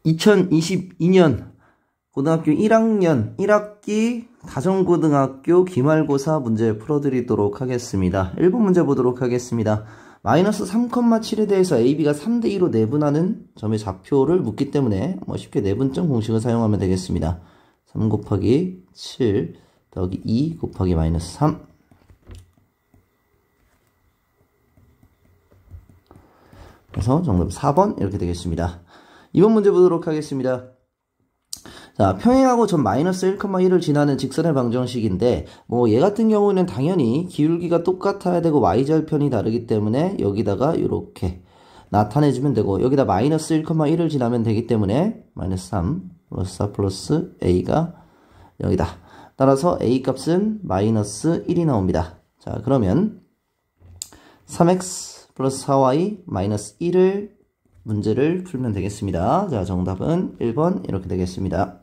2022년 고등학교 1학년 1학기 가정고등학교 기말고사 문제 풀어드리도록 하겠습니다. 1번 문제 보도록 하겠습니다. 마이너스 3,7에 대해서 AB가 3대2로 내분하는 점의 좌표를 묻기 때문에 쉽게 내분점 공식을 사용하면 되겠습니다. 3 곱하기 7 더하기 2 곱하기 마이너스 3. 그래서 정답 4번 이렇게 되겠습니다. 2번 문제 보도록 하겠습니다. 자, 평행하고 점 마이너스 1,1을 지나는 직선의 방정식인데 얘 같은 경우는 당연히 기울기가 똑같아야 되고 y절편이 다르기 때문에 여기다가 이렇게 나타내주면 되고, 여기다 마이너스 1,1을 지나면 되기 때문에 마이너스 3 플러스 4 플러스 a가 여기다. 따라서 a 값은 마이너스 1이 나옵니다. 자, 그러면 3x 플러스 4y 마이너스 1을 문제를 풀면 되겠습니다. 자, 정답은 1번 이렇게 되겠습니다.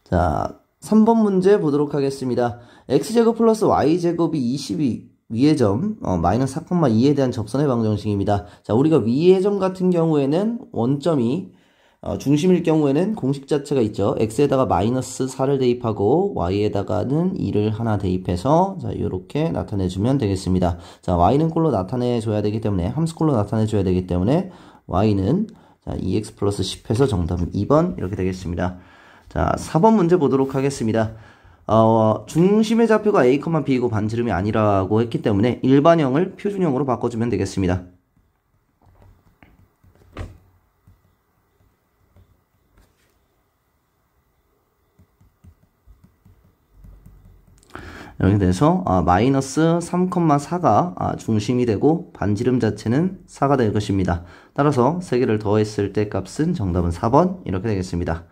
자, 3번 문제 보도록 하겠습니다. x제곱 플러스 y제곱이 20이 위의 점 마이너스 4,2에 대한 접선의 방정식입니다. 자, 우리가 위의 점 같은 경우에는 원점이 중심일 경우에는 공식 자체가 있죠. x에다가 마이너스 4를 대입하고 y에다가는 2를 하나 대입해서 자, 요렇게 나타내주면 되겠습니다. 자, y는 꼴로 나타내줘야 되기 때문에 함수꼴로 나타내줘야 되기 때문에 y는 자, 2x 플러스 10 해서 정답은 2번 이렇게 되겠습니다. 자, 4번 문제 보도록 하겠습니다. 중심의 좌표가 a, b이고 반지름이 아니라고 했기 때문에 일반형을 표준형으로 바꿔주면 되겠습니다. 이렇게 돼서 마이너스 3,4가 중심이 되고 반지름 자체는 4가 될 것입니다. 따라서 3개를 더했을 때 값은 정답은 4번 이렇게 되겠습니다.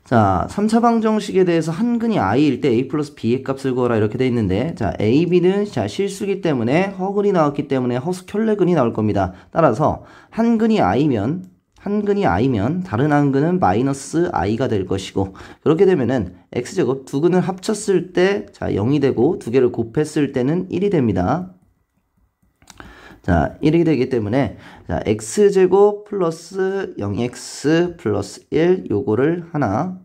자, 3차 방정식에 대해서 한근이 i일 때 a 플러스 b의 값을 구하라 이렇게 돼 있는데, 자, a, b는 자, 실수기 때문에 허근이 나왔기 때문에 허수 켤레근이 나올 겁니다. 따라서 한근이 i면 다른 한근은 마이너스 i가 될 것이고, 그렇게 되면은 x제곱 두 근을 합쳤을 때 자, 0이 되고 두 개를 곱했을 때는 1이 됩니다. 자, 1이 되기 때문에 자, x제곱 플러스 0x 플러스 1 요거를 하나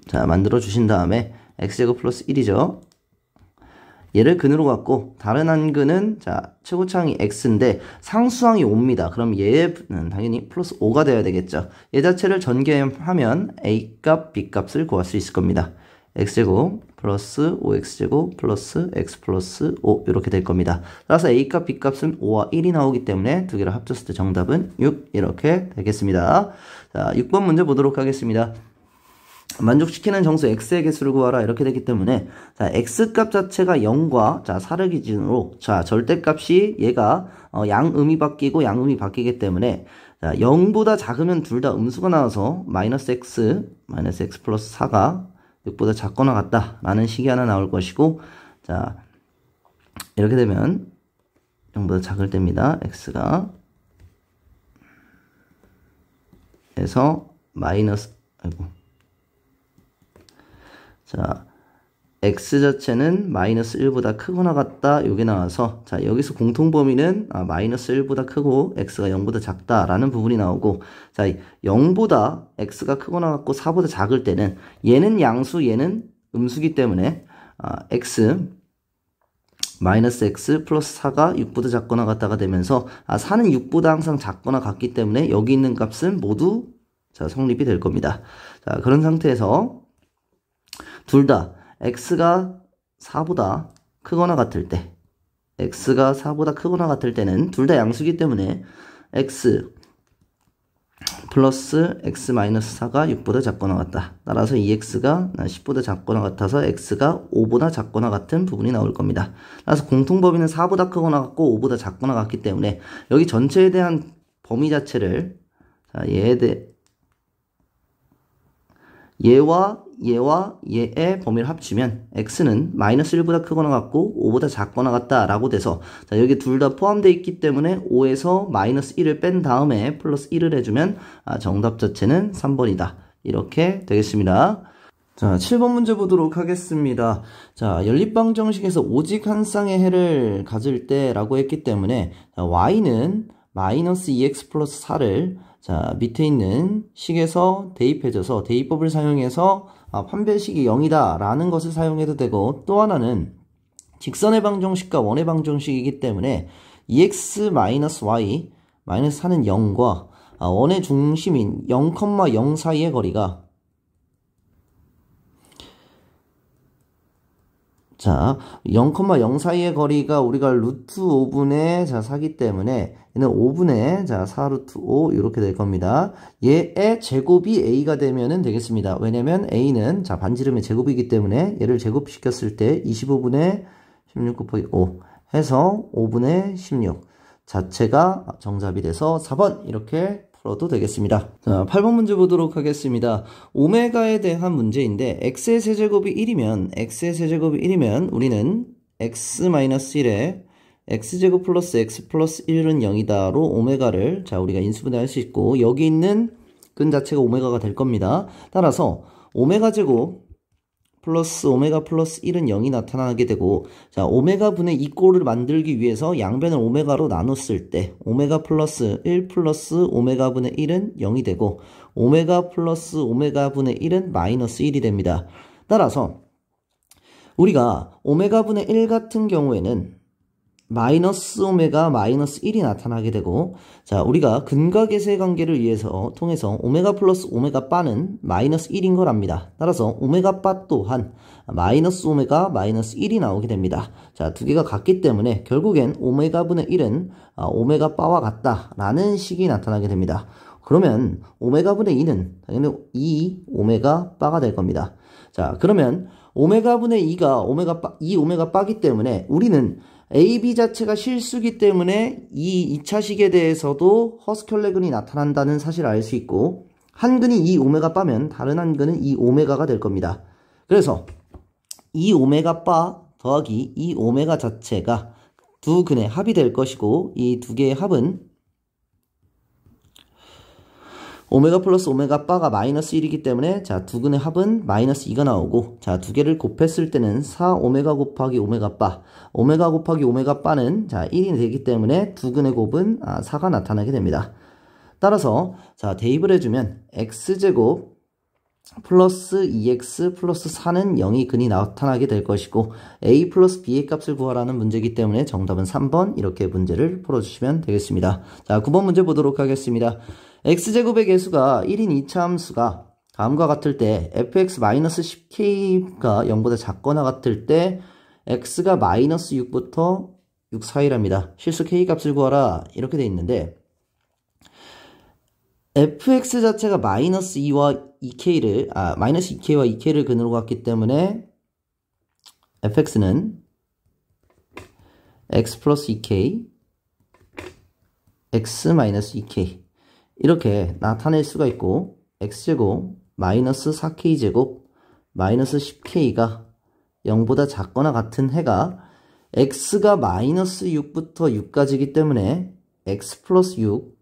자, 만들어 주신 다음에 x제곱 플러스 1이죠. 얘를 근으로 갖고 다른 한 근은 자, 최고차항이 x인데 상수항이 5입니다. 그럼 얘는 당연히 플러스 5가 돼야 되겠죠. 얘 자체를 전개하면 a값, b값을 구할 수 있을 겁니다. x제곱 플러스 5x제곱 플러스 x 플러스 5 이렇게 될 겁니다. 따라서 a값, b값은 5와 1이 나오기 때문에 두 개를 합쳤을 때 정답은 6 이렇게 되겠습니다. 자, 6번 문제 보도록 하겠습니다. 만족시키는 정수 x의 개수를 구하라 이렇게 되기 때문에 자, x값 자체가 0과 자, 4를 기준으로 자, 절대값이 얘가 양음이 바뀌고 양음이 바뀌기 때문에 자, 0보다 작으면 둘 다 음수가 나와서 마이너스 x 플러스 4가 6보다 작거나 같다 라는 식이 하나 나올 것이고, 자, 이렇게 되면 0보다 작을 때입니다. x가 그래서 마이너스 자, x 자체는 마이너스 1보다 크거나 같다 요게 나와서 자, 여기서 공통범위는 마이너스 1보다 크고 x가 0보다 작다 라는 부분이 나오고, 자, 0보다 x가 크거나 같고 4보다 작을 때는 얘는 양수 얘는 음수기 때문에 x 마이너스 x 플러스 4가 6보다 작거나 같다가 되면서 4는 6보다 항상 작거나 같기 때문에 여기 있는 값은 모두 자, 성립이 될 겁니다. 자, 그런 상태에서 둘 다 x가 4보다 크거나 같을 때 는 둘 다 양수기 때문에 x 플러스 x 마이너스 4가 6보다 작거나 같다. 따라서 2x가 10보다 작거나 같아서 x가 5보다 작거나 같은 부분이 나올 겁니다. 따라서 공통범위는 4보다 크거나 같고 5보다 작거나 같기 때문에 여기 전체에 대한 범위 자체를 자, 얘와 얘의 범위를 합치면 x는 마이너스 1보다 크거나 같고 5보다 작거나 같다 라고 돼서 자, 여기 둘 다 포함되어 있기 때문에 5에서 마이너스 1을 뺀 다음에 플러스 1을 해주면 정답 자체는 3번이다 이렇게 되겠습니다. 자, 7번 문제 보도록 하겠습니다. 자, 연립방정식에서 오직 한 쌍의 해를 가질 때 라고 했기 때문에 자, y는 마이너스 2x 플러스 4를 자, 밑에 있는 식에서 대입해줘서 대입법을 사용해서 판별식이 0이다 라는 것을 사용해도 되고, 또 하나는 직선의 방정식과 원의 방정식이기 때문에 2x 마이너스 y 마이너스 4는 0과 원의 중심인 0,0 사이의 거리가 자, 0,0 사이의 거리가 우리가 루트 5분의 자 4기 때문에 얘는 5분의 자 4 루트 5 이렇게 될 겁니다. 얘의 제곱이 a가 되면은 되겠습니다. 왜냐면 a는 자 반지름의 제곱이기 때문에 얘를 제곱시켰을 때 25분의 16 곱하기 5 해서 5분의 16 자체가 정답이 돼서 4번 이렇게 풀어도 되겠습니다. 자, 8번 문제 보도록 하겠습니다. 오메가에 대한 문제인데 x의 세제곱이 1이면 우리는 x-1에 x제곱 플러스 x 플러스 1은 0이다로 오메가를 자 우리가 인수분해할 수 있고, 여기 있는 근 자체가 오메가가 될 겁니다. 따라서 오메가 제곱 플러스 오메가 플러스 1은 0이 나타나게 되고, 자 오메가 분의 2 꼴을 만들기 위해서 양변을 오메가로 나눴을 때 오메가 플러스 1 플러스 오메가 분의 1은 0이 되고, 오메가 플러스 오메가 분의 1은 마이너스 1이 됩니다. 따라서 우리가 오메가 분의 1 같은 경우에는 마이너스 오메가 마이너스 1이 나타나게 되고, 자 우리가 근과 계수의 관계를 통해서 오메가 플러스 오메가 바는 마이너스 1인 걸 압니다. 따라서 오메가 바 또한 마이너스 오메가 마이너스 1이 나오게 됩니다. 자 두 개가 같기 때문에 결국엔 오메가 분의 1은 오메가 바와 같다 라는 식이 나타나게 됩니다. 그러면 오메가 분의 2는 당연히 2 오메가 바가 될 겁니다. 자 그러면 오메가 분의 2가 오메가 바기 때문에 우리는 AB 자체가 실수기 때문에 이 2차식에 대해서도 허스켈레근이 나타난다는 사실을 알 수 있고, 한 근이 2 오메가 바면 다른 한 근은 2 오메가가 될 겁니다. 그래서 2 오메가 바 더하기 2 오메가 자체가 두 근의 합이 될 것이고, 이 두 개의 합은 오메가 플러스 오메가 바가 마이너스 1이기 때문에 자 두 근의 합은 마이너스 2가 나오고, 자 두 개를 곱했을 때는 4 오메가 곱하기 오메가 바, 오메가 곱하기 오메가 바는 자 1이 되기 때문에 두 근의 곱은 4가 나타나게 됩니다. 따라서 자 대입을 해주면 x제곱 플러스 2x 플러스 4는 0이 근이 나타나게 될 것이고, a 플러스 b의 값을 구하라는 문제이기 때문에 정답은 3번 이렇게 문제를 풀어주시면 되겠습니다. 자 9번 문제 보도록 하겠습니다. x제곱의 개수가 1인 2차 함수가 다음과 같을 때 fx-10k가 0보다 작거나 같을 때 x가 마이너스 6부터 6 사이랍니다. 실수 k 값을 구하라 이렇게 돼 있는데, fx 자체가 마이너스 2와 2k를 마이너스 2k와 2k를 근으로 갔기 때문에 fx는 x 플러스 2k x 마이너스 2k 이렇게 나타낼 수가 있고, x제곱 마이너스 4k제곱 마이너스 10k가 0보다 작거나 같은 해가 x가 마이너스 6부터 6까지이기 때문에 x 플러스 6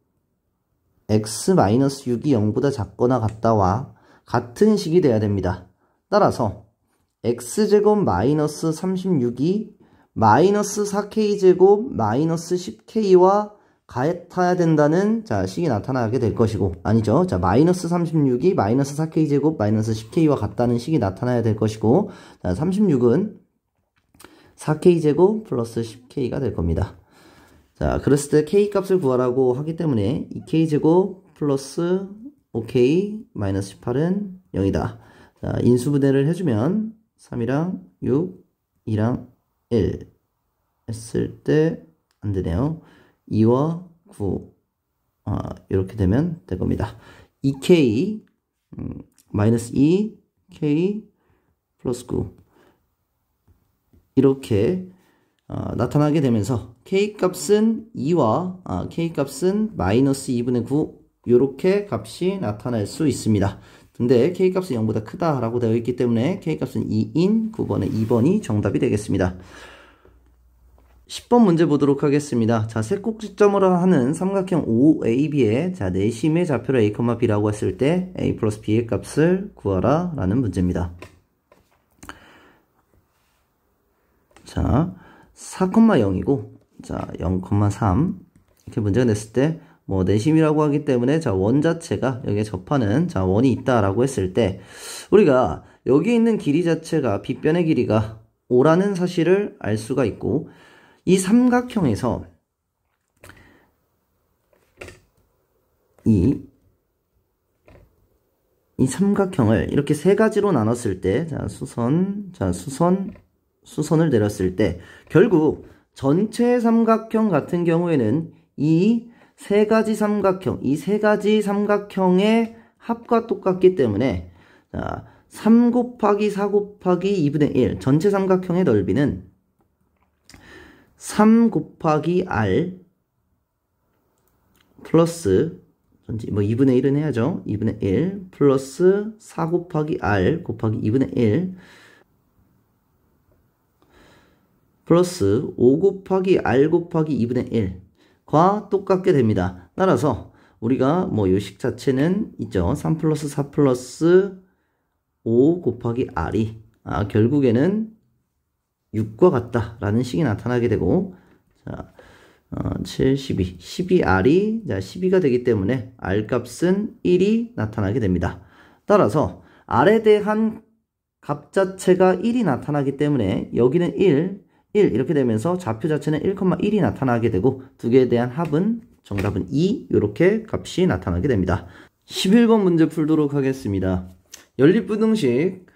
x 마이너스 6이 0보다 작거나 같다와 같은 식이 돼야 됩니다. 따라서 x제곱 마이너스 36이 마이너스 4k제곱 마이너스 10k와 같아야 된다는 자 식이 나타나게 될 것이고, 아니죠. 자 마이너스 36이 마이너스 4k제곱 마이너스 10k와 같다는 식이 나타나야 될 것이고, 자 36은 4k제곱 플러스 10k가 될 겁니다. 자 그랬을 때 k 값을 구하라고 하기 때문에 2k제곱 플러스 5k 마이너스 18은 0이다. 자 인수분해를 해주면 3이랑 6, 2랑 1 했을 때 안되네요. 2와 9 이렇게 되면 될 겁니다. 2k 마이너스 2k 플러스 9 이렇게 나타나게 되면서 k값은 2와 k값은 마이너스 2분의 9 이렇게 값이 나타날 수 있습니다. 근데 k값은 0보다 크다 라고 되어 있기 때문에 k값은 2인 9번의 2번이 정답이 되겠습니다. 10번 문제 보도록 하겠습니다. 자, 세 꼭지점으로 하는 삼각형 OAB의 자, 내심의 좌표를 A, B라고 했을 때 A 플러스 B의 값을 구하라 라는 문제입니다. 자, 4,0이고 자, 0,3 이렇게 문제가 냈을 때 뭐 내심이라고 하기 때문에 자, 원 자체가 여기에 접하는 자, 원이 있다라고 했을 때 우리가 여기 있는 길이 자체가 빗변의 길이가 5라는 사실을 알 수가 있고 이 삼각형에서 이 삼각형을 이렇게 세 가지로 나눴을 때 자, 수선을 내렸을 때 결국 전체 삼각형 같은 경우에는 이 세 가지 삼각형의 합과 똑같기 때문에 자, 3 곱하기 4 곱하기 2분의 1 전체 삼각형의 넓이는 3 곱하기 r 플러스 뭐 2분의 1은 해야죠. 2분의 1 플러스 4 곱하기 r 곱하기 2분의 1 플러스 5 곱하기 r 곱하기 2분의 1과 똑같게 됩니다. 따라서 우리가 뭐 요식 자체는 있죠. 3 플러스 4 플러스 5 곱하기 r이 결국에는 6과 같다라는 식이 나타나게 되고 자, 7, 12, 12r이 12가 되기 때문에 r값은 1이 나타나게 됩니다. 따라서 r에 대한 값 자체가 1이 나타나기 때문에 여기는 1 이렇게 되면서 좌표 자체는 1,1이 나타나게 되고 두 개에 대한 합은 정답은 2 이렇게 값이 나타나게 됩니다. 11번 문제 풀도록 하겠습니다. 연립부등식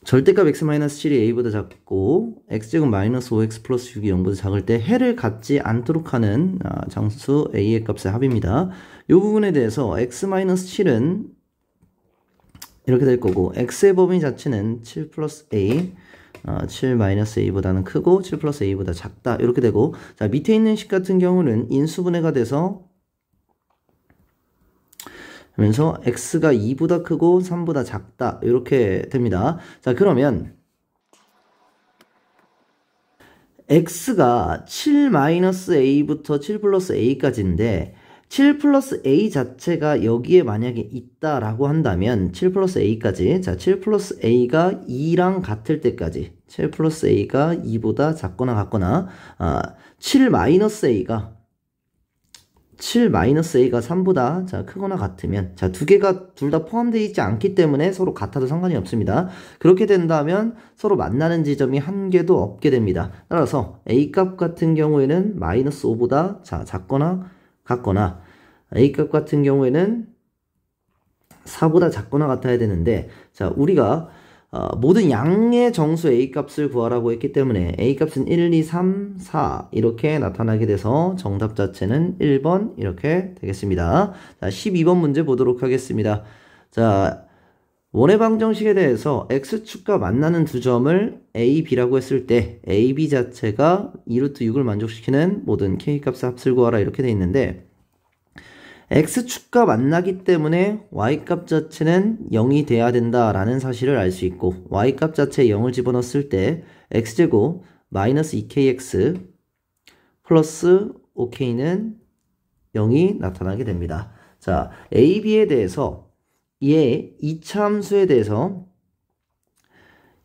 절대값 x-7이 a보다 작고 x제곱 마이너스 5x 플러스 6이 0보다 작을 때 해를 갖지 않도록 하는 장수 a의 값의 합입니다. 이 부분에 대해서 x-7은 이렇게 될 거고 x의 범위 자체는 7 플러스 a 7 마이너스 a보다는 크고 7 플러스 a보다 작다 이렇게 되고 자 밑에 있는 식 같은 경우는 인수분해가 돼서 그러면서 x가 2보다 크고 3보다 작다 이렇게 됩니다. 자 그러면 x가 7 마이너스 a부터 7 플러스 a까지인데 7 플러스 a 자체가 여기에 만약에 있다라고 한다면 7 플러스 a까지 자 7 플러스 a가 2랑 같을 때까지 7 플러스 a가 2보다 작거나 같거나 7 마이너스 a가 3보다 자 크거나 같으면 자 두 개가 둘 다 포함되어 있지 않기 때문에 서로 같아도 상관이 없습니다. 그렇게 된다면 서로 만나는 지점이 한 개도 없게 됩니다. 따라서 a 값 같은 경우에는 마이너스 5보다 자 작거나 같거나 a 값 같은 경우에는 4보다 작거나 같아야 되는데 자 우리가 모든 양의 정수 a 값을 구하라고 했기 때문에 a 값은 1, 2, 3, 4 이렇게 나타나게 돼서 정답 자체는 1번 이렇게 되겠습니다. 자 12번 문제 보도록 하겠습니다. 자 원의 방정식에 대해서 x축과 만나는 두 점을 a, b라고 했을 때 a, b 자체가 2루트 6을 만족시키는 모든 k값의 합을 구하라 이렇게 돼 있는데 x축과 만나기 때문에 y값 자체는 0이 돼야 된다라는 사실을 알 수 있고 y값 자체에 0을 집어넣었을 때 x제곱 마이너스 2kx 플러스 5k는 0이 나타나게 됩니다. 자, a, b에 대해서 얘 2차 함수에 대해서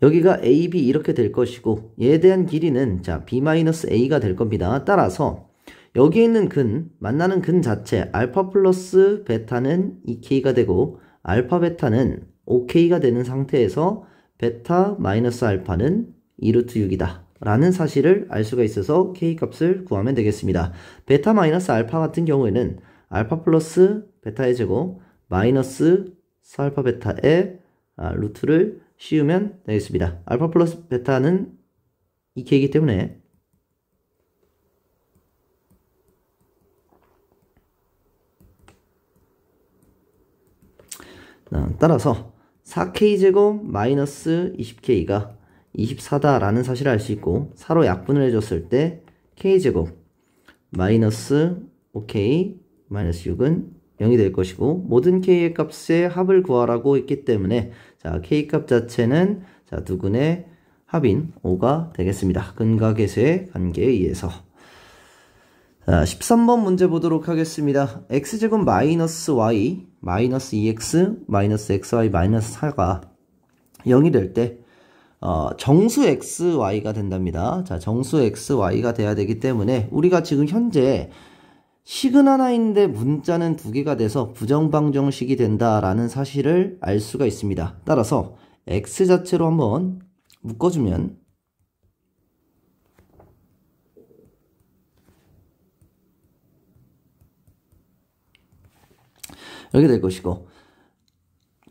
여기가 a, b 이렇게 될 것이고 얘에 대한 길이는 자 b-a가 될 겁니다. 따라서 여기에 있는 만나는 근 자체 알파 플러스 베타는 2k가 되고 알파 베타는 5k가 되는 상태에서 베타 마이너스 알파는 2루트 6이다 라는 사실을 알 수가 있어서 k값을 구하면 되겠습니다. 베타 마이너스 알파 같은 경우에는 알파 플러스 베타의 제곱 마이너스 4알파 베타의 루트를 씌우면 되겠습니다. 알파 플러스 베타는 2k이기 때문에 따라서 4k제곱 마이너스 20k가 24다라는 사실을 알 수 있고 4로 약분을 해줬을 때 k제곱 마이너스 5k 마이너스 6은 0이 될 것이고 모든 k의 값의 합을 구하라고 했기 때문에 자 k값 자체는 자 두근의 합인 5가 되겠습니다. 근과 계수의 관계에 의해서. 자 13번 문제 보도록 하겠습니다. x제곱 마이너스 y 마이너스 2x 마이너스 xy 마이너스 4가 0이 될 때 정수 xy가 된답니다. 자, 정수 xy가 돼야 되기 때문에 우리가 지금 현재 식은 하나인데 문자는 두 개가 돼서 부정방정식이 된다라는 사실을 알 수가 있습니다. 따라서 x 자체로 한번 묶어주면 이렇게 될 것이고,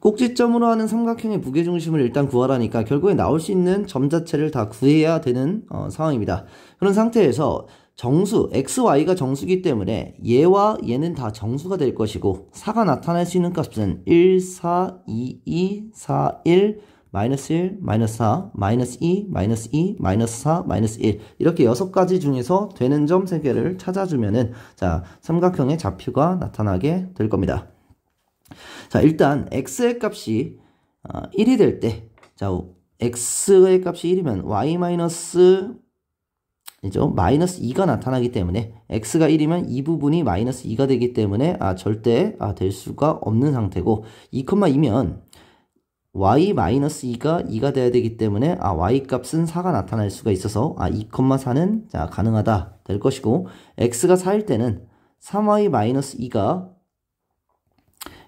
꼭지점으로 하는 삼각형의 무게중심을 일단 구하라니까 결국에 나올 수 있는 점 자체를 다 구해야 되는 상황입니다. 그런 상태에서 정수 xy가 정수기 때문에 얘와 얘는 다 정수가 될 것이고 4가 나타날 수 있는 값은 1, 4, 2, 2, 4, 1, 마이너스 1, 마이너스 4, 마이너스 2, 마이너스 2, 마이너스 4, 마이너스 1 이렇게 6가지 중에서 되는 점 3개를 찾아주면은 자, 삼각형의 좌표가 나타나게 될 겁니다. 자, 일단 x의 값이 1이 될 때, 자, x의 값이 1이면 y 마이너스 마이너스 2가 나타나기 때문에 x가 1이면 이 부분이 마이너스 2가 되기 때문에 절대 될 수가 없는 상태고 2,2면 y 마이너스 2가 2가 돼야 되기 때문에 y 값은 4가 나타날 수가 있어서 2,4는 자, 가능하다 될 것이고 x가 4일 때는 3y 마이너스 2가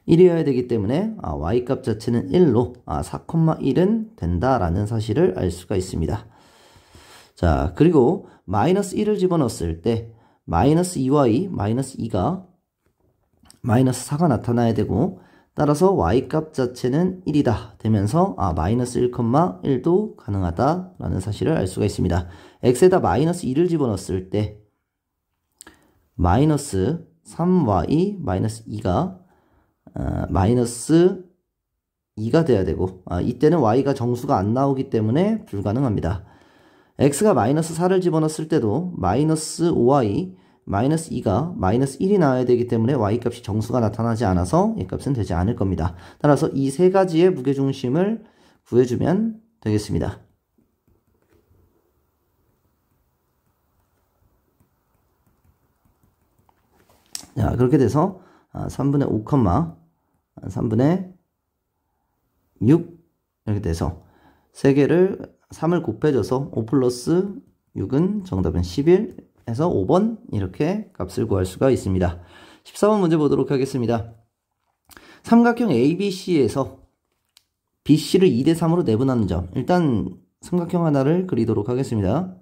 1이어야 되기 때문에 y값 자체는 1로 4,1은 된다라는 사실을 알 수가 있습니다. 자, 그리고 마이너스 1을 집어넣었을 때 마이너스 2y 마이너스 2가 마이너스 4가 나타나야 되고 따라서 y값 자체는 1이다 되면서 마이너스 1,1도 가능하다라는 사실을 알 수가 있습니다. x에다 마이너스 2를 집어넣었을 때 마이너스 3y 마이너스 2가 마이너스 2가 돼야 되고 이때는 y가 정수가 안 나오기 때문에 불가능합니다. x가 마이너스 4를 집어넣었을 때도 마이너스 5y 마이너스 2가 마이너스 1이 나와야 되기 때문에 y값이 정수가 나타나지 않아서 이 값은 되지 않을 겁니다. 따라서 이 3가지의 무게중심을 구해주면 되겠습니다. 자, 그렇게 돼서 3분의 5, 3분의 6 이렇게 돼서 3개를 3을 곱해줘서 5 플러스 6은 정답은 11 해서 5번 이렇게 값을 구할 수가 있습니다. 14번 문제 보도록 하겠습니다. 삼각형 ABC에서 BC를 2대 3으로 내분하는 점. 일단 삼각형 하나를 그리도록 하겠습니다.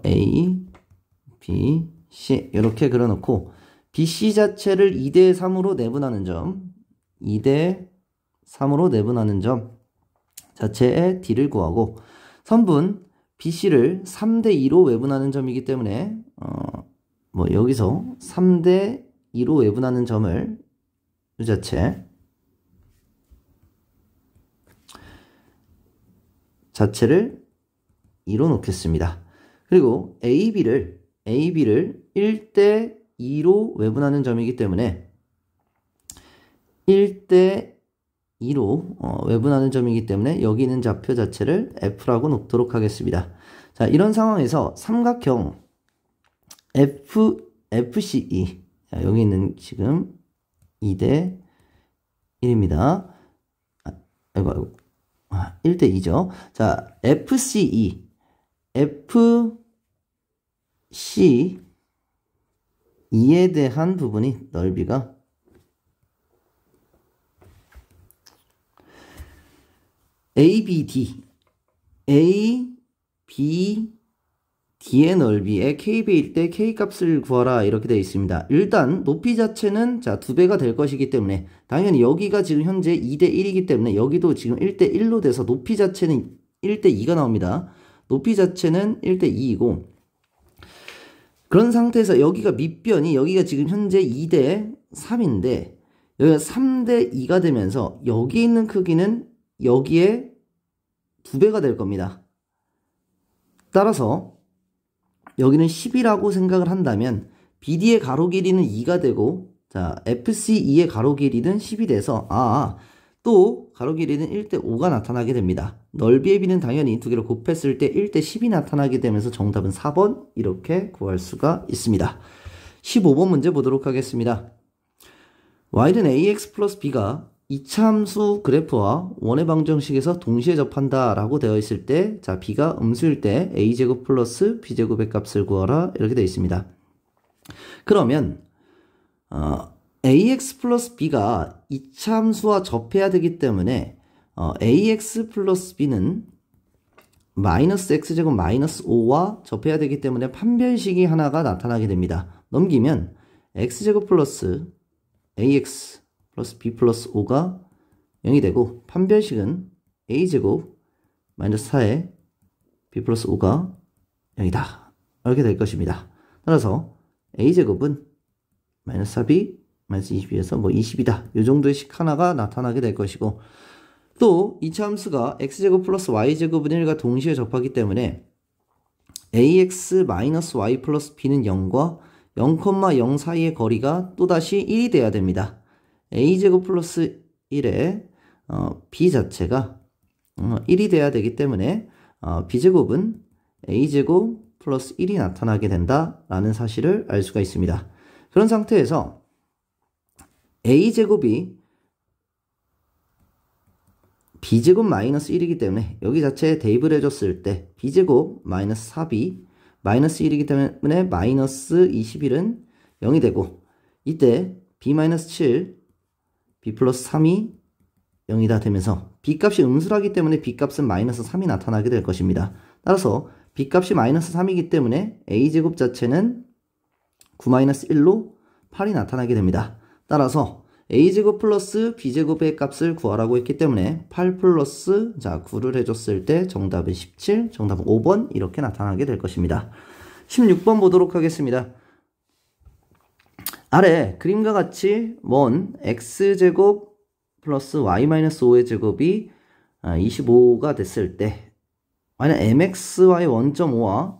A, B, C 이렇게 그려놓고 BC 자체를 2대 3으로 내분하는 점 2대 3으로 내분하는 점 자체의 D를 구하고 선분 BC를 3대 2로 외분하는 점이기 때문에 여기서 3대 2로 외분하는 점을 이 자체를 2로 놓겠습니다. 그리고 AB를 1대 2로 외분하는 점이기 때문에 1대 2로 외분하는 점이기 때문에 여기 있는 좌표 자체를 F라고 놓도록 하겠습니다. 자, 이런 상황에서 삼각형 FCE 자, 여기 있는 지금 2대 1입니다. 1대 2죠. 자, FCE FCE에 대한 부분이 넓이가 ABD ABD의 넓이에 KB일 때 K값을 구하라 이렇게 되어 있습니다. 일단 높이 자체는 자 2배가 될 것이기 때문에 당연히 여기가 지금 현재 2대 1이기 때문에 여기도 지금 1대 1로 돼서 높이 자체는 1대 2가 나옵니다. 높이 자체는 1대 2이고 그런 상태에서 여기가 밑변이 여기가 지금 현재 2대 3인데 여기가 3대 2가 되면서 여기 있는 크기는 여기에 2배가 될 겁니다. 따라서 여기는 10이라고 생각을 한다면 BD의 가로 길이는 2가 되고 자 FCE의 가로 길이는 10이 돼서 또 가로 길이는 1대 5가 나타나게 됩니다. 넓이의 비는 당연히 두 개를 곱했을 때 1대 10이 나타나게 되면서 정답은 4번 이렇게 구할 수가 있습니다. 15번 문제 보도록 하겠습니다. y는 ax 플러스 b가 이차함수 그래프와 원의 방정식에서 동시에 접한다 라고 되어 있을 때, 자, b가 음수일 때 a제곱 플러스 b제곱의 값을 구하라 이렇게 되어 있습니다. 그러면 ax 플러스 b가 이차함수와 접해야 되기 때문에 ax 플러스 b는 마이너스 x제곱 마이너스 5와 접해야 되기 때문에 판별식이 하나가 나타나게 됩니다. 넘기면 x제곱 플러스 ax 플러스 b 플러스 5가 0이 되고, 판별식은 a제곱 마이너스 4에 b 플러스 5가 0이다 이렇게 될 것입니다. 따라서 a제곱은 마이너스 4b 마이너스 22에서 뭐 20이다 이 정도의 식 하나가 나타나게 될 것이고, 또 이차 함수가 x제곱 플러스 y제곱은 1과 동시에 접하기 때문에 ax 마이너스 y 플러스 b는 0과 0,0 사이의 거리가 또다시 1이 돼야 됩니다. a제곱 플러스 1에 b 자체가 1이 돼야 되기 때문에 b제곱은 a제곱 플러스 1이 나타나게 된다라는 사실을 알 수가 있습니다. 그런 상태에서 a제곱이 b제곱 마이너스 1이기 때문에 여기 자체에 대입을 해줬을 때 b제곱 마이너스 4b 마이너스 1이기 때문에 마이너스 21은 0이 되고, 이때 b 마이너스 7 b 플러스 3이 0이다 되면서 b값이 음수라기 때문에 b값은 마이너스 3이 나타나게 될 것입니다. 따라서 b값이 마이너스 3이기 때문에 a제곱 자체는 9 마이너스 1로 8이 나타나게 됩니다. 따라서 a제곱 플러스 b제곱의 값을 구하라고 했기 때문에 8 플러스 9를 해줬을 때 정답은 17, 정답은 5번 이렇게 나타나게 될 것입니다. 16번 보도록 하겠습니다. 아래 그림과 같이 원 x제곱 플러스 y-5의 제곱이 25가 됐을 때 y는 mxy의 원점 5와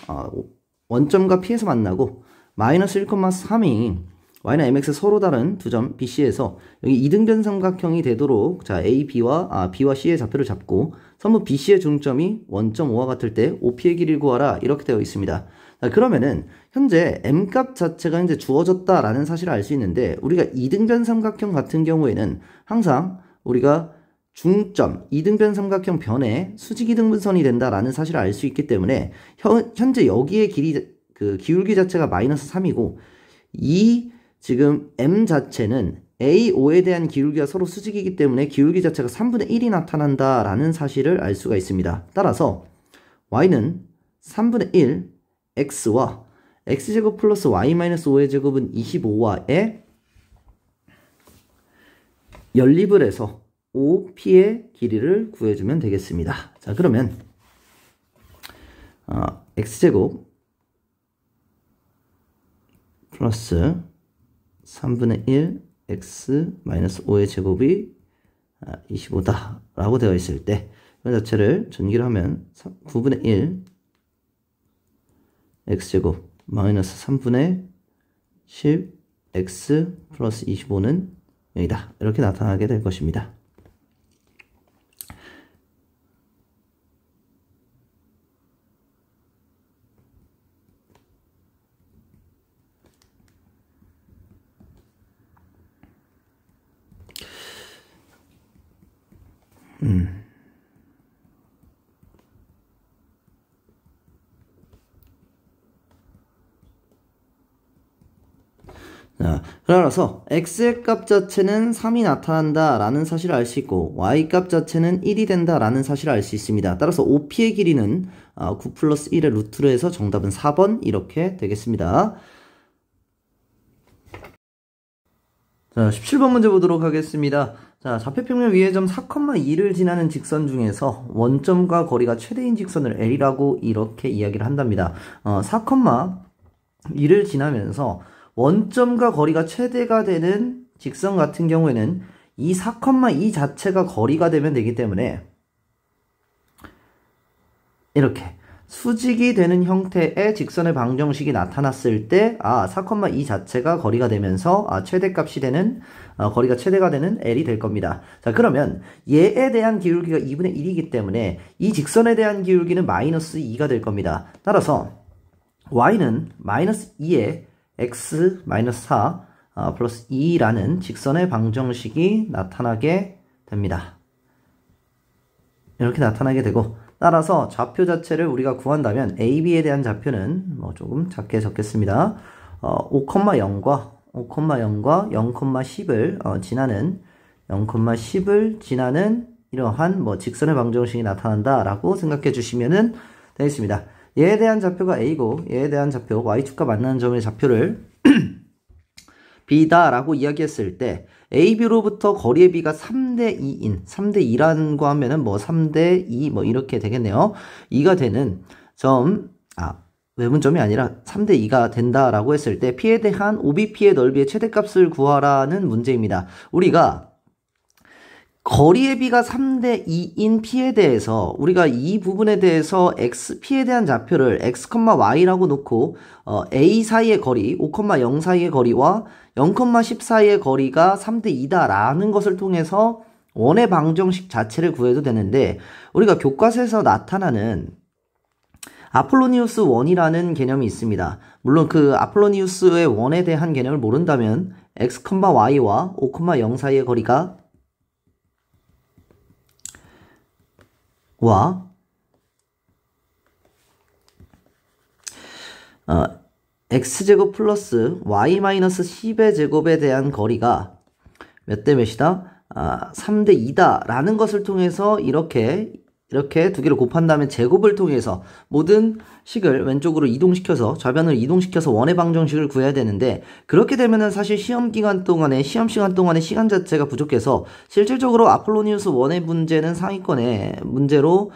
원점과 p에서 만나고 마이너스 1,3이 y는 mx 서로 다른 두 점 BC에서 여기 이등변 삼각형이 되도록 자 A, B와 C의 좌표를 잡고 선분 BC의 중점이 원점 5와 같을 때 OP의 길이를 구하라 이렇게 되어 있습니다. 자, 그러면은 현재 m값 자체가 이제 주어졌다라는 사실을 알 수 있는데, 우리가 이등변 삼각형 같은 경우에는 항상 우리가 중점 이등변 삼각형 변에 수직 이등분선이 된다라는 사실을 알 수 있기 때문에 현재 여기의 길이 기울기 자체가 마이너스 3이고 이 지금 m 자체는 A5에 대한 기울기가 서로 수직이기 때문에 기울기 자체가 3분의 1이 나타난다라는 사실을 알 수가 있습니다. 따라서 y는 3분의 1 x와 x제곱 플러스 y-5의 제곱은 25와의 연립을 해서 OP의 길이를 구해주면 되겠습니다. 자, 그러면 x제곱 플러스 3분의 1 x 마이너스 5의 제곱이 25다 라고 되어 있을 때 이 자체를 전기를 하면 9분의 1 x제곱 마이너스 3분의 10 x 플러스 25는 0이다 이렇게 나타나게 될 것입니다. 자, 따라서 x의 값 자체는 3이 나타난다 라는 사실을 알 수 있고 y 값 자체는 1이 된다 라는 사실을 알 수 있습니다. 따라서 OP의 길이는 9 플러스 1의 루트로 해서 정답은 4번 이렇게 되겠습니다. 자, 17번 문제 보도록 하겠습니다. 자, 좌표평면 위의 점 4,2를 지나는 직선 중에서 원점과 거리가 최대인 직선을 L이라고 이렇게 이야기를 한답니다. 4,2를 지나면서 원점과 거리가 최대가 되는 직선 같은 경우에는 이 4,2 자체가 거리가 되면 되기 때문에 이렇게 수직이 되는 형태의 직선의 방정식이 나타났을 때 4,2 자체가 거리가 되면서 최대값이 되는 거리가 최대가 되는 L이 될 겁니다. 자, 그러면 얘에 대한 기울기가 2분의 1이기 때문에 이 직선에 대한 기울기는 마이너스 2가 될 겁니다. 따라서 y는 마이너스 2에 x 마이너스 4 플러스 2라는 직선의 방정식이 나타나게 됩니다. 이렇게 나타나게 되고, 따라서 좌표 자체를 우리가 구한다면 AB에 대한 좌표는 뭐 조금 작게 적겠습니다. 5,0과 0,10을 지나는 0,10을 지나는 이러한 뭐 직선의 방정식이 나타난다라고 생각해 주시면은 되겠습니다. 얘에 대한 좌표가 A고 얘에 대한 좌표 Y축과 만나는 점의 좌표를 B다라고 이야기했을 때 AB로부터 거리의 B가 3대 2인 3대 2라는 거 하면은 뭐 3대 2 뭐 이렇게 되겠네요. 2가 되는 점, 외분점이 아니라 3대 2가 된다라고 했을 때 P에 대한 OBP의 넓이의 최대값을 구하라는 문제입니다. 우리가 거리의 B가 3대 2인 P에 대해서 우리가 이 부분에 대해서 P에 대한 좌표를 x, y라고 놓고 A 사이의 거리, 5,0 사이의 거리와 0,10 사이의 거리가 3대 2다라는 것을 통해서 원의 방정식 자체를 구해도 되는데 우리가 교과서에서 나타나는 아폴로니우스 원이라는 개념이 있습니다. 물론 그 아폴로니우스의 원에 대한 개념을 모른다면 x, y와 5,0 사이의 거리가 x제곱 플러스 y 마이너스 10의 제곱에 대한 거리가 몇 대 몇이다? 3대 2다 라는 것을 통해서 이렇게 두 개를 곱한 다음에 제곱을 통해서 모든 식을 왼쪽으로 이동시켜서 좌변을 이동시켜서 원의 방정식을 구해야 되는데 그렇게 되면은 사실 시험 시간 동안의 시간 자체가 부족해서 실질적으로 아폴로니우스 원의 문제는 상위권의 문제로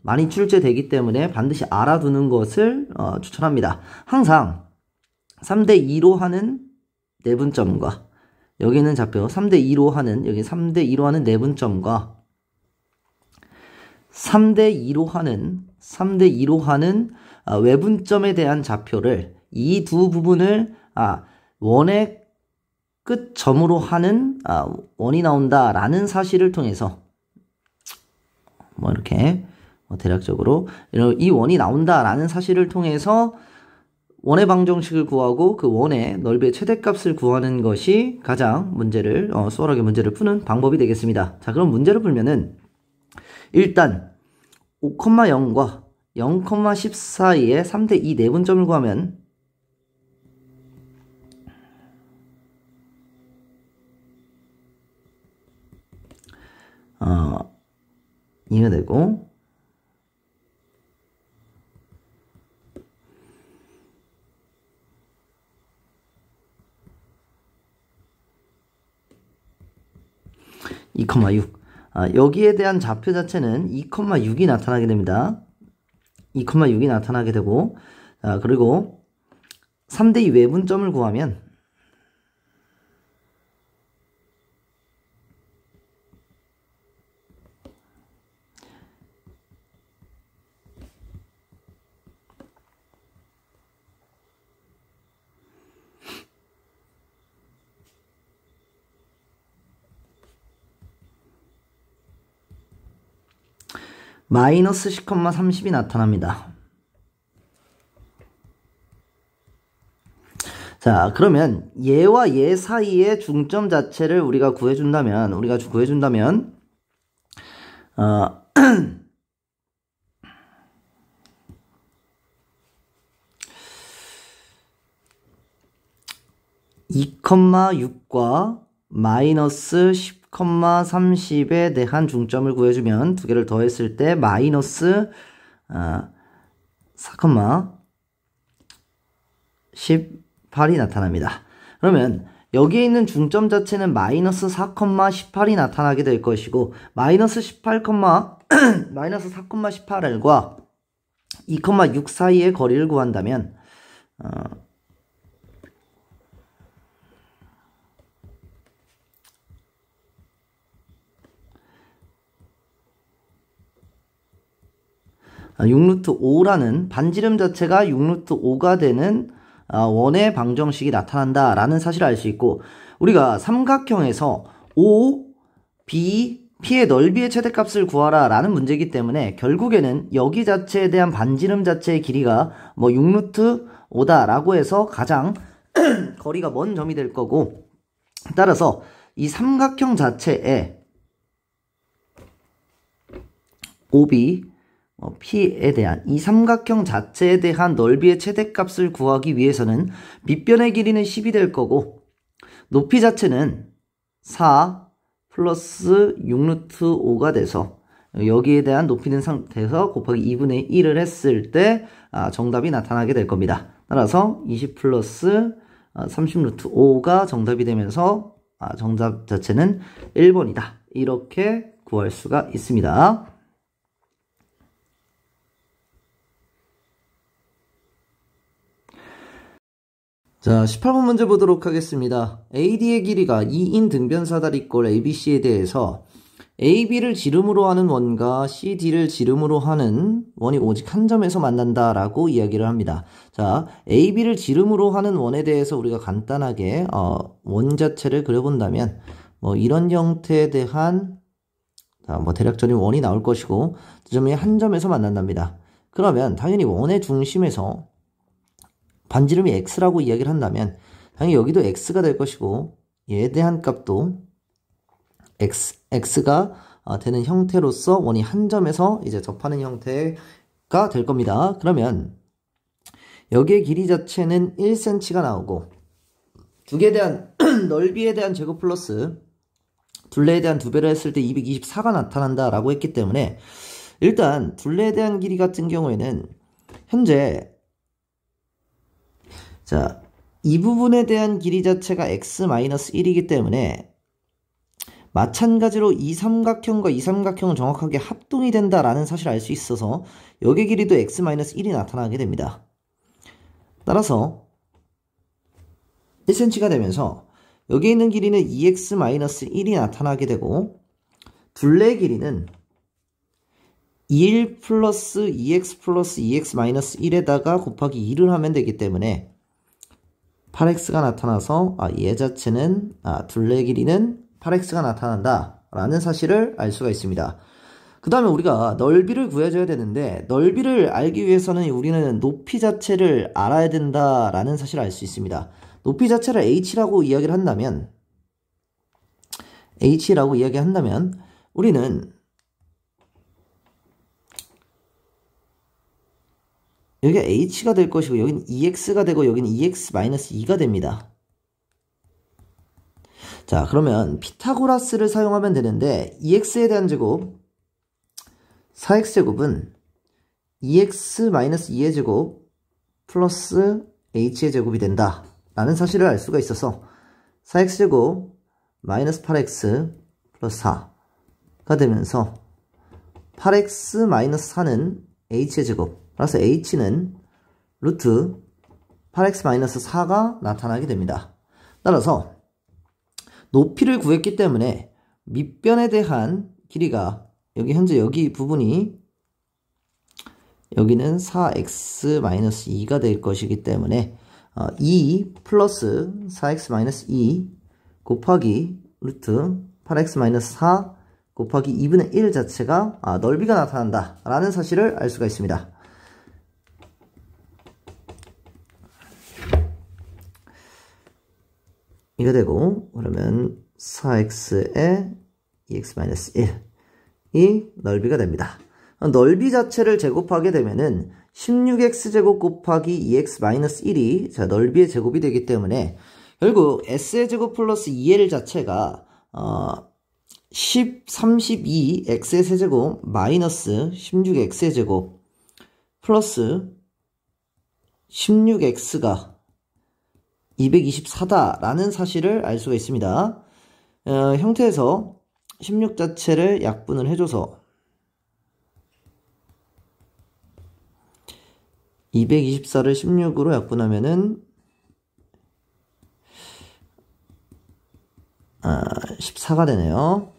많이 출제되기 때문에 반드시 알아두는 것을 추천합니다. 항상 3대 2로 하는 내분점과 여기 있는 좌표 3대 2로 하는 여기 3대 2로 하는 내분점과 3대 2로 하는 외분점에 대한 좌표를 이 두 부분을 원의 끝점으로 하는 원이 나온다라는 사실을 통해서 뭐 이렇게 대략적으로 이 원이 나온다라는 사실을 통해서 원의 방정식을 구하고 그 원의 넓이의 최대값을 구하는 것이 가장 수월하게 문제를 푸는 방법이 되겠습니다. 자, 그럼 문제를 풀면은 일단 5,0과 0,10 사이에 3대 2 내분점을 구하면 이해가 되고 여기에 대한 좌표 자체는 2,6이 나타나게 됩니다. 2,6이 나타나게 되고 그리고 3대 2 외분점을 구하면 마이너스 10,30이 나타납니다. 자, 그러면 얘와 얘 사이의 중점 자체를 우리가 구해준다면 (2,6과) 마이너스 10,30에 대한 중점을 구해주면 두 개를 더했을 때 마이너스 4,18이 나타납니다. 그러면 여기에 있는 중점 자체는 마이너스 4,18이 나타나게 될 것이고 마이너스 4,18L과 2,6 사이의 거리를 구한다면 6루트5라는 반지름 자체가 6루트5가 되는 원의 방정식이 나타난다라는 사실을 알 수 있고 우리가 삼각형에서 O, B, P의 넓이의 최대값을 구하라 라는 문제이기 때문에 결국에는 여기 자체에 대한 반지름 자체의 길이가 뭐 6루트5다 라고 해서 가장 거리가 먼 점이 될 거고 따라서 이 삼각형 자체에 OB P에 대한 이 삼각형 자체에 대한 넓이의 최대값을 구하기 위해서는 밑변의 길이는 10이 될 거고 높이 자체는 4 플러스 6루트 5가 돼서 여기에 대한 높이는 상태에서 곱하기 2분의 1을 했을 때 정답이 나타나게 될 겁니다. 따라서 20 플러스 30 루트 5가 정답이 되면서 정답 자체는 1번이다. 이렇게 구할 수가 있습니다. 자, 18번 문제 보도록 하겠습니다. AD의 길이가 2인 등변사다리꼴 ABC에 대해서 AB를 지름으로 하는 원과 CD를 지름으로 하는 원이 오직 한 점에서 만난다 라고 이야기를 합니다. 자, AB를 지름으로 하는 원에 대해서 우리가 간단하게 원 자체를 그려본다면 이런 형태에 대한 대략적인 원이 나올 것이고 지점이 한 점에서 만난답니다. 그러면 당연히 원의 중심에서 반지름이 x라고 이야기를 한다면 당연히 여기도 x가 될 것이고 얘에 대한 값도 x가 되는 형태로서 원이 한 점에서 이제 접하는 형태가 될 겁니다. 그러면 여기의 길이 자체는 1cm가 나오고 두 개에 대한 넓이에 대한 제곱 플러스 둘레에 대한 두 배를 했을 때 224가 나타난다 라고 했기 때문에 일단 둘레에 대한 길이 같은 경우에는 현재 자, 이 부분에 대한 길이 자체가 x-1이기 때문에 마찬가지로 이 삼각형과 이 삼각형은 정확하게 합동이 된다라는 사실을 알 수 있어서 여기 길이도 x-1이 나타나게 됩니다. 따라서 1cm가 되면서 여기 있는 길이는 2x-1이 나타나게 되고 둘레의 길이는 1 플러스 2x 플러스 2x-1에다가 곱하기 2를 하면 되기 때문에 8x가 나타나서 얘 자체는 둘레의 길이는 8x가 나타난다 라는 사실을 알 수가 있습니다. 그 다음에 우리가 넓이를 구해줘야 되는데 넓이를 알기 위해서는 우리는 높이 자체를 알아야 된다 라는 사실을 알 수 있습니다. 높이 자체를 h라고 이야기를 한다면 우리는 여기가 h가 될 것이고 여기는 2x가 되고 여기는 2x-2가 됩니다. 자, 그러면 피타고라스를 사용하면 되는데 2x에 대한 제곱 4x제곱은 2x-2의 제곱 플러스 h의 제곱이 된다 라는 사실을 알 수가 있어서 4x제곱 마이너스 8x 플러스 4가 되면서 8x 마이너스 4는 h의 제곱 따라서 h는 루트 8x-4가 나타나게 됩니다. 따라서 높이를 구했기 때문에 밑변에 대한 길이가 현재 여기 부분이 여기는 4x-2가 될 것이기 때문에 2 플러스 4x-2 곱하기 루트 8x-4 곱하기 2분의 1 자체가 넓이가 나타난다 라는 사실을 알 수가 있습니다. 이거 되고 그러면 4x에 2x-1이 넓이가 됩니다. 넓이 자체를 제곱하게 되면은 16x제곱 곱하기 2x-1이 자 넓이의 제곱이 되기 때문에 결국 s의 제곱 플러스 2l 자체가 32x의 세제곱 마이너스 16x의 제곱 플러스 16x가 224다 라는 사실을 알 수가 있습니다. 형태에서 16 자체를 약분을 해줘서 224를 16으로 약분하면은 14가 되네요.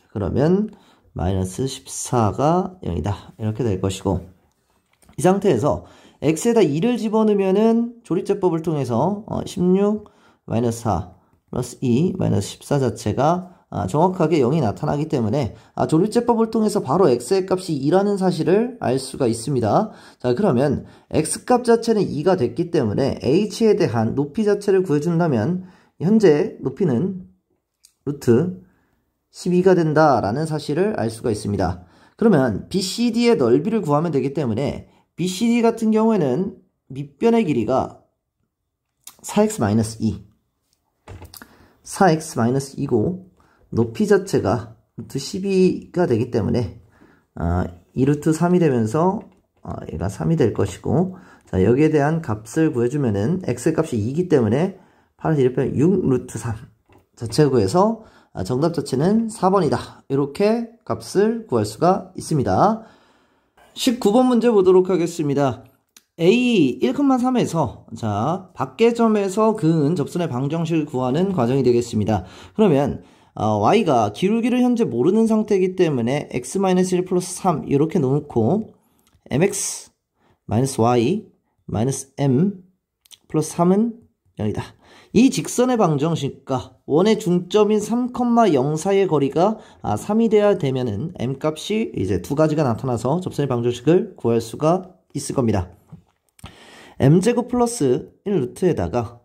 그러면 마이너스 14가 0이다 이렇게 될 것이고 이 상태에서 x에다 2를 집어넣으면은 조립제법을 통해서 16 마이너스 4 플러스 2 마이너스 14 자체가 정확하게 0이 나타나기 때문에 조립제법을 통해서 바로 x의 값이 2라는 사실을 알 수가 있습니다. 자, 그러면 x값 자체는 2가 됐기 때문에 h에 대한 높이 자체를 구해준다면 현재 높이는 루트 12가 된다라는 사실을 알 수가 있습니다. 그러면 BCD의 넓이를 구하면 되기 때문에 BCD 같은 경우에는 밑변의 길이가 4x-2 4x-2고 높이 자체가 루트 12가 되기 때문에 2루트 3이 되면서 얘가 3이 될 것이고, 자, 여기에 대한 값을 구해주면은 x 값이 2이기 때문에 8을 대입하면 6루트 3 자체 구해서 정답 자체는 4번이다. 이렇게 값을 구할 수가 있습니다. 19번 문제 보도록 하겠습니다. A 1,3에서 자 밖의 점에서 그은 접선의 방정식을 구하는 과정이 되겠습니다. 그러면 y가 기울기를 현재 모르는 상태이기 때문에 x-1 플러스 3 이렇게 놓고 mx y m 플러스 3은 0이다. 이 직선의 방정식과 원의 중점인 3,0 사이의 거리가 3이 돼야 되면은 m 값이 이제 두 가지가 나타나서 접선의 방정식을 구할 수가 있을 겁니다. m제곱 플러스 1루트에다가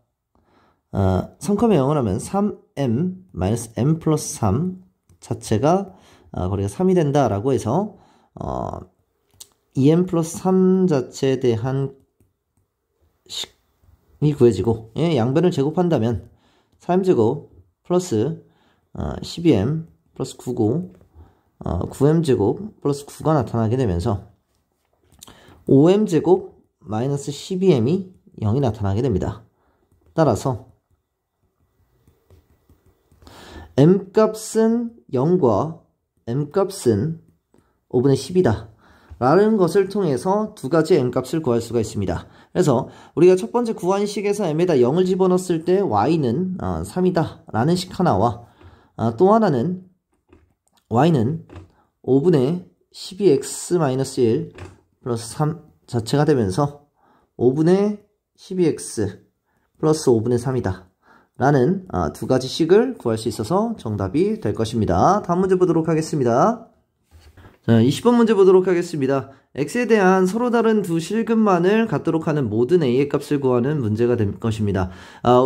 3,0을 하면 3m 마이너스 m 플러스 3 자체가 거리가 3이 된다라고 해서 2m 플러스 3 자체에 대한 식이 구해지고, 양변을 제곱한다면 3m제곱 플러스 12m 플러스 9고 9m제곱 플러스 9가 나타나게 되면서 5m제곱 마이너스 12m이 0이 나타나게 됩니다. 따라서 m값은 0과 m값은 5분의 10이다 라는 것을 통해서 두 가지 m값을 구할 수가 있습니다. 그래서 우리가 첫 번째 구한식에서 m에다 0을 집어넣었을 때 y는 3이다 라는 식 하나와 또 하나는 y는 5분의 12x-1 플러스 3 자체가 되면서 5분의 12x 플러스 5분의 3이다 라는 두 가지 식을 구할 수 있어서 정답이 될 것입니다. 다음 문제 보도록 하겠습니다. 자, 20번 문제 보도록 하겠습니다. x에 대한 서로 다른 두 실근만을 갖도록 하는 모든 a의 값을 구하는 문제가 될 것입니다.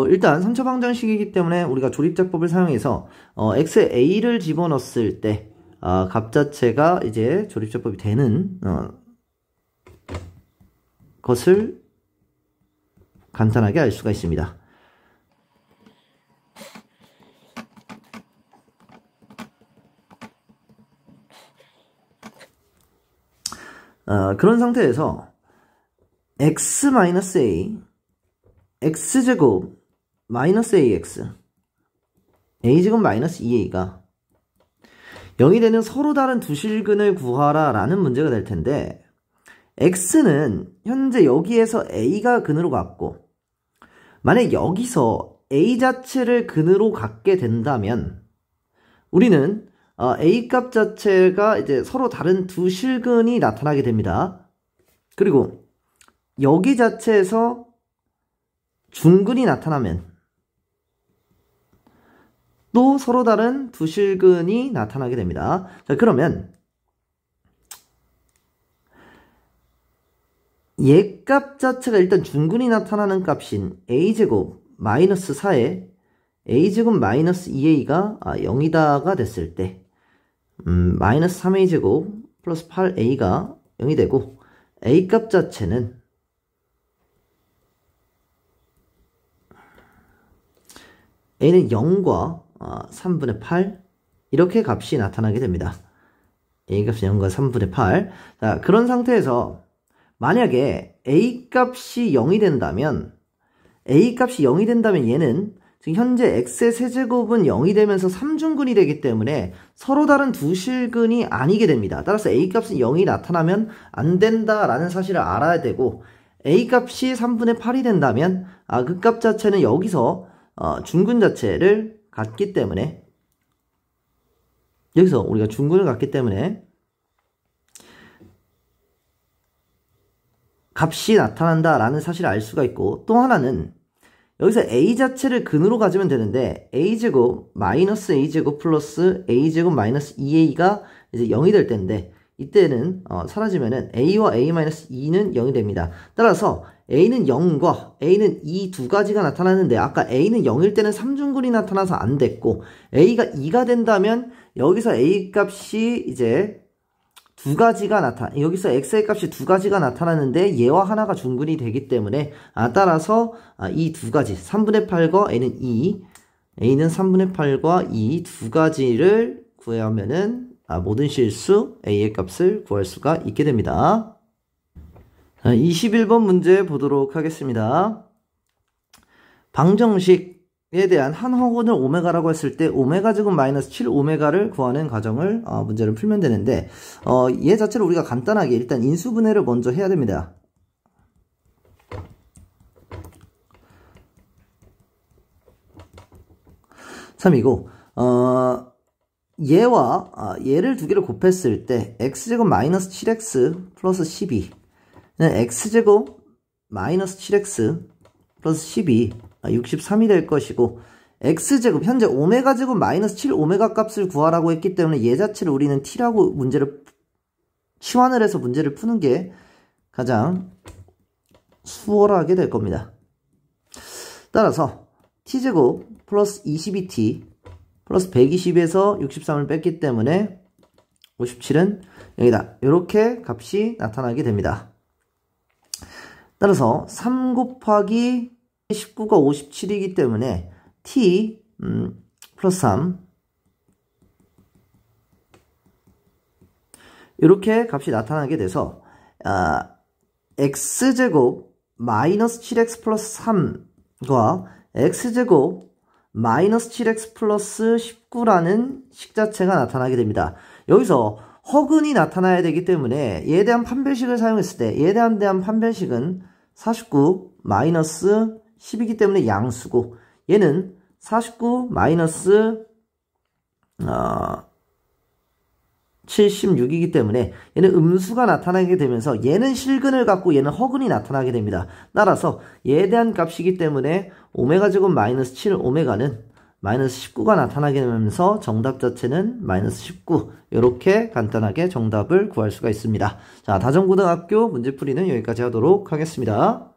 일단 3차 방정식이기 때문에 우리가 조립자법을 사용해서 x에 a를 집어넣었을 때 값 자체가 이제 조립자법이 되는 것을 간단하게 알 수가 있습니다. 그런 상태에서 x-a x제곱 마이너스 ax a제곱 마이너스 2a가 0이 되는 서로 다른 두 실근을 구하라 라는 문제가 될 텐데, x는 현재 여기에서 a가 근으로 갔고, 만약 여기서 a 자체를 근으로 갖게 된다면 우리는 a 값 자체가 이제 서로 다른 두 실근이 나타나게 됩니다. 그리고 여기 자체에서 중근이 나타나면 또 서로 다른 두 실근이 나타나게 됩니다. 자, 그러면 얘 값 자체가 일단 중근이 나타나는 값인 a제곱 마이너스 4에 a제곱 마이너스 2a가 0이다가 됐을 때 마이너스 3a제곱 플러스 8a가 0이 되고, a 값 자체는 a는 0과 3분의 8 이렇게 값이 나타나게 됩니다. a 값은 0과 3분의 8. 자, 그런 상태에서 만약에 a 값이 0이 된다면 얘는 지금 현재 x의 세제곱은 0이 되면서 3중근이 되기 때문에 서로 다른 두 실근이 아니게 됩니다. 따라서 a 값은 0이 나타나면 안 된다라는 사실을 알아야 되고, a 값이 3분의 8이 된다면 그 값 자체는 여기서 중근 자체를 갖기 때문에, 여기서 우리가 중근을 갖기 때문에 값이 나타난다라는 사실을 알 수가 있고, 또 하나는 여기서 a 자체를 근으로 가지면 되는데 a제곱 마이너스 a제곱 플러스 a제곱 마이너스 2a가 이제 0이 될 텐데, 이때는 사라지면은 a와 a-2는 0이 됩니다. 따라서 a는 0과 a는 이 두 가지가 나타나는데, 아까 a는 0일 때는 3중근이 나타나서 안 됐고, a가 2가 된다면 여기서 a 값이 이제 두 가지가 여기서 x의 값이 두 가지가 나타났는데 얘와 하나가 중근이 되기 때문에 따라서 이 두 가지 3분의 8과 a는 2, a는 3분의 8과 2 두 가지를 구하면은 모든 실수 a의 값을 구할 수가 있게 됩니다. 21번 문제 보도록 하겠습니다. 방정식에 대한 한 허근을 오메가라고 했을 때 오메가 제곱 마이너스 7오메가를 구하는 과정을 문제를 풀면 되는데 얘 자체를 우리가 간단하게 일단 인수분해를 먼저 해야 됩니다. (3이고) 얘와 얘를 두 개를 곱했을 때 x제곱 마이너스 7x 플러스 12는 x제곱 마이너스 7x 플러스 12 63이 될 것이고 x제곱 현재 오메가 제곱 마이너스 7오메가 값을 구하라고 했기 때문에 얘 자체를 우리는 t라고 문제를 치환을 해서 문제를 푸는 게 가장 수월하게 될 겁니다. 따라서 t제곱 플러스 22t 플러스 120에서 63을 뺐기 때문에 57은 여기다 이렇게 값이 나타나게 됩니다. 따라서 3 곱하기 19가 57이기 때문에 t 플러스 3 이렇게 값이 나타나게 돼서 x제곱 마이너스 7x 플러스 3과 x제곱 마이너스 7x 플러스 19라는 식 자체가 나타나게 됩니다. 여기서 허근이 나타나야 되기 때문에 얘에 대한 판별식을 사용했을 때 얘에 대한 판별식은 49 마이너스 10이기 때문에 양수고 얘는 49 마이너스 76이기 때문에 얘는 음수가 나타나게 되면서 얘는 실근을 갖고 얘는 허근이 나타나게 됩니다. 따라서 얘에 대한 값이기 때문에 오메가 제곱 마이너스 7오메가는 마이너스 19가 나타나게 되면서 정답 자체는 마이너스 19 이렇게 간단하게 정답을 구할 수가 있습니다. 자, 다정고등학교 문제풀이는 여기까지 하도록 하겠습니다.